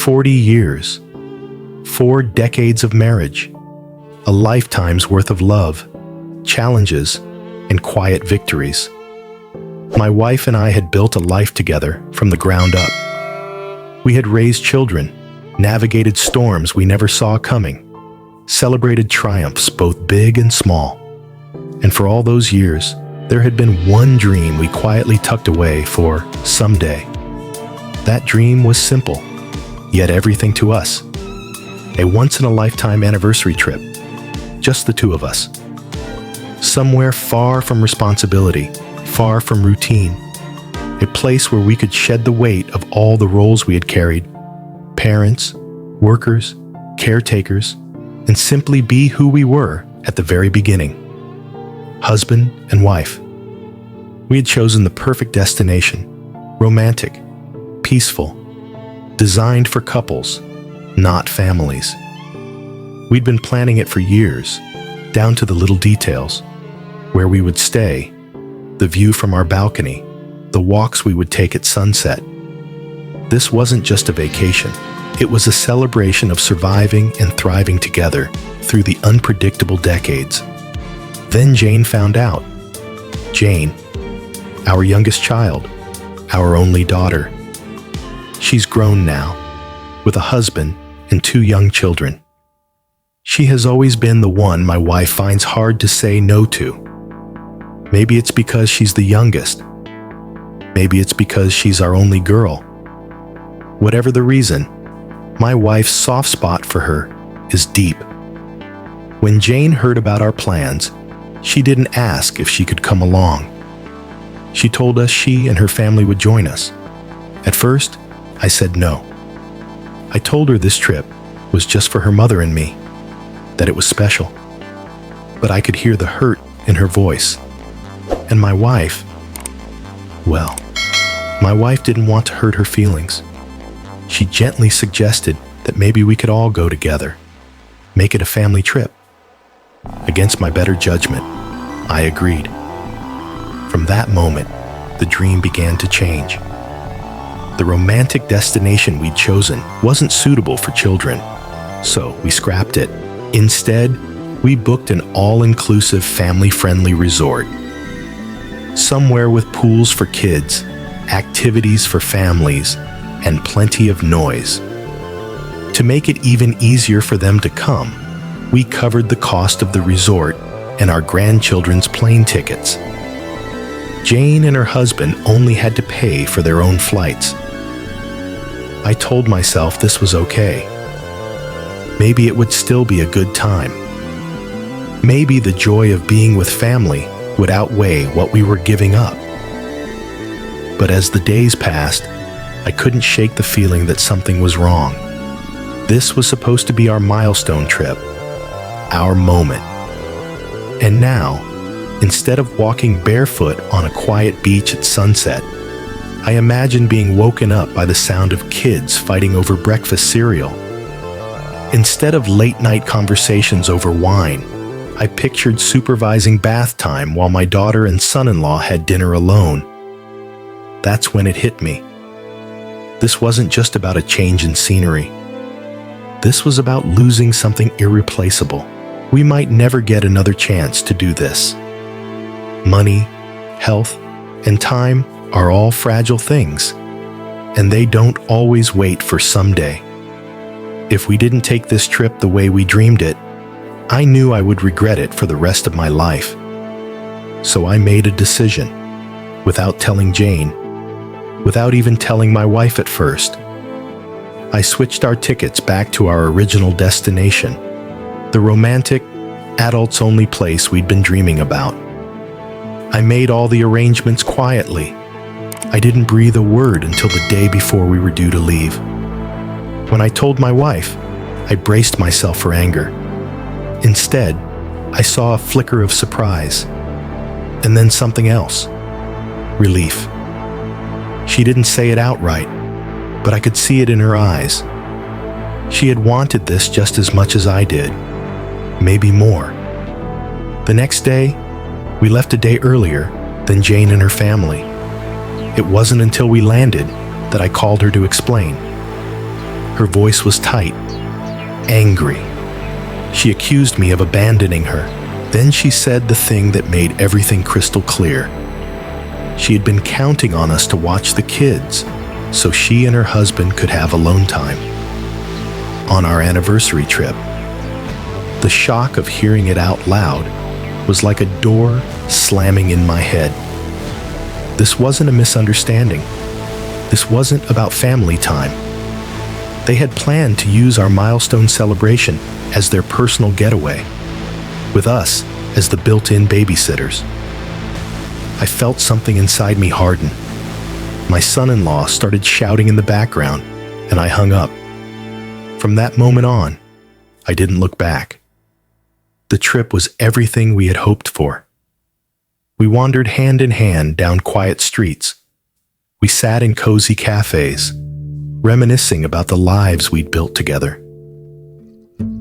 40 years, 4 decades of marriage, a lifetime's worth of love, challenges, and quiet victories. My wife and I had built a life together from the ground up. We had raised children, navigated storms we never saw coming, celebrated triumphs both big and small. And for all those years, there had been one dream we quietly tucked away for someday. That dream was simple, yet everything to us. A once-in-a-lifetime anniversary trip, just the two of us. Somewhere far from responsibility, far from routine. A place where we could shed the weight of all the roles we had carried. Parents, workers, caretakers, and simply be who we were at the very beginning. Husband and wife. We had chosen the perfect destination. Romantic, peaceful, designed for couples, not families. We'd been planning it for years, down to the little details. Where we would stay, the view from our balcony, the walks we would take at sunset. This wasn't just a vacation. It was a celebration of surviving and thriving together through the unpredictable decades. Then Jane found out. Jane, our youngest child, our only daughter. She's grown now, with a husband and 2 young children. She has always been the one my wife finds hard to say no to. Maybe it's because she's the youngest. Maybe it's because she's our only girl. Whatever the reason, my wife's soft spot for her is deep. When Jane heard about our plans, she didn't ask if she could come along. She told us she and her family would join us. At first, I said no. I told her this trip was just for her mother and me, that it was special. But I could hear the hurt in her voice. And my wife, well, my wife didn't want to hurt her feelings. She gently suggested that maybe we could all go together, make it a family trip. Against my better judgment, I agreed. From that moment, the dream began to change. The romantic destination we'd chosen wasn't suitable for children, so we scrapped it. Instead, we booked an all-inclusive family-friendly resort. Somewhere with pools for kids, activities for families, and plenty of noise. To make it even easier for them to come, we covered the cost of the resort and our grandchildren's plane tickets. Jane and her husband only had to pay for their own flights. I told myself this was okay. Maybe it would still be a good time. Maybe the joy of being with family would outweigh what we were giving up. But as the days passed, I couldn't shake the feeling that something was wrong. This was supposed to be our milestone trip, our moment. And now, instead of walking barefoot on a quiet beach at sunset, I imagined being woken up by the sound of kids fighting over breakfast cereal. Instead of late-night conversations over wine, I pictured supervising bath time while my daughter and son-in-law had dinner alone. That's when it hit me. This wasn't just about a change in scenery. This was about losing something irreplaceable. We might never get another chance to do this. Money, health, and time are all fragile things, and they don't always wait for someday. If we didn't take this trip the way we dreamed it, I knew I would regret it for the rest of my life. So I made a decision, without telling Jane, without even telling my wife at first. I switched our tickets back to our original destination, the romantic, adults-only place we'd been dreaming about. I made all the arrangements quietly. I didn't breathe a word until the day before we were due to leave. When I told my wife, I braced myself for anger. Instead, I saw a flicker of surprise, and then something else. Relief. She didn't say it outright, but I could see it in her eyes. She had wanted this just as much as I did, maybe more. The next day, we left a day earlier than Jane and her family. It wasn't until we landed that I called her to explain. Her voice was tight, angry. She accused me of abandoning her. Then she said the thing that made everything crystal clear. She had been counting on us to watch the kids, so she and her husband could have alone time. On our anniversary trip, the shock of hearing it out loud was like a door slamming in my head. This wasn't a misunderstanding. This wasn't about family time. They had planned to use our milestone celebration as their personal getaway, with us as the built-in babysitters. I felt something inside me harden. My son-in-law started shouting in the background, and I hung up. From that moment on, I didn't look back. The trip was everything we had hoped for. We wandered hand in hand down quiet streets. We sat in cozy cafes, reminiscing about the lives we'd built together.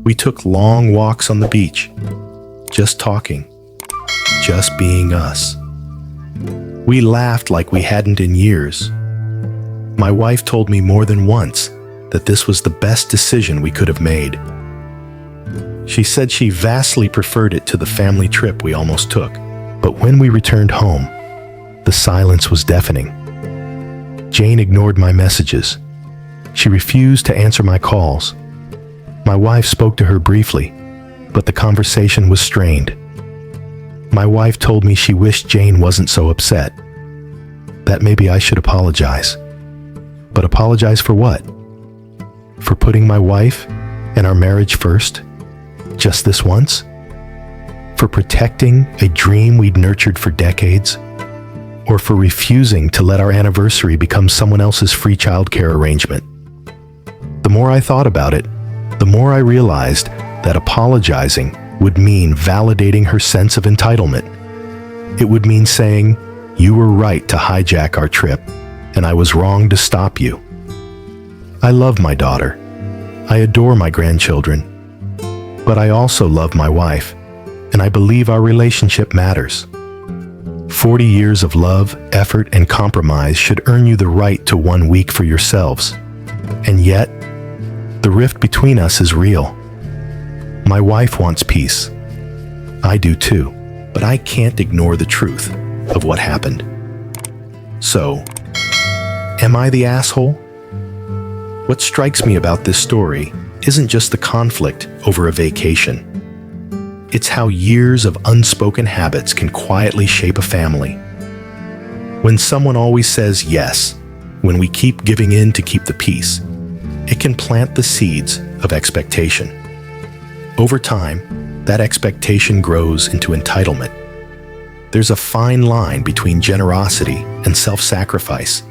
We took long walks on the beach, just talking, just being us. We laughed like we hadn't in years. My wife told me more than once that this was the best decision we could have made. She said she vastly preferred it to the family trip we almost took. But when we returned home, the silence was deafening. Jane ignored my messages. She refused to answer my calls. My wife spoke to her briefly, but the conversation was strained. My wife told me she wished Jane wasn't so upset, that maybe I should apologize. But apologize for what? For putting my wife and our marriage first? Just this once? For protecting a dream we'd nurtured for decades? Or for refusing to let our anniversary become someone else's free childcare arrangement? The more I thought about it, the more I realized that apologizing would mean validating her sense of entitlement. It would mean saying, "You were right to hijack our trip, and I was wrong to stop you." I love my daughter. I adore my grandchildren. But I also love my wife, and I believe our relationship matters. 40 years of love, effort, and compromise should earn you the right to 1 week for yourselves. And yet, the rift between us is real. My wife wants peace. I do too, but I can't ignore the truth of what happened. So, am I the asshole? What strikes me about this story isn't just the conflict over a vacation. It's how years of unspoken habits can quietly shape a family. When someone always says yes, when we keep giving in to keep the peace, it can plant the seeds of expectation. Over time, that expectation grows into entitlement. There's a fine line between generosity and self-sacrifice.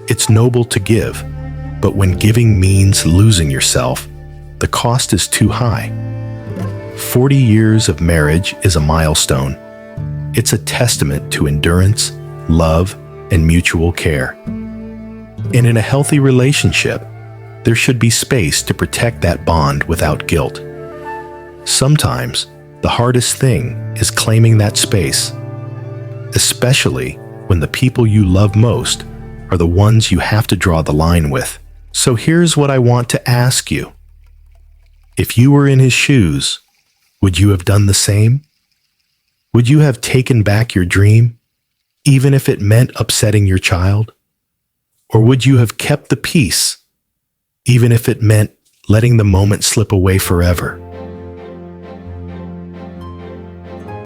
It's noble to give, but when giving means losing yourself, the cost is too high. 40 years of marriage is a milestone. It's a testament to endurance, love, and mutual care. And in a healthy relationship, there should be space to protect that bond without guilt. Sometimes, the hardest thing is claiming that space, especially when the people you love most are the ones you have to draw the line with. So here's what I want to ask you. If you were in his shoes, would you have done the same? Would you have taken back your dream, even if it meant upsetting your child? Or would you have kept the peace, even if it meant letting the moment slip away forever?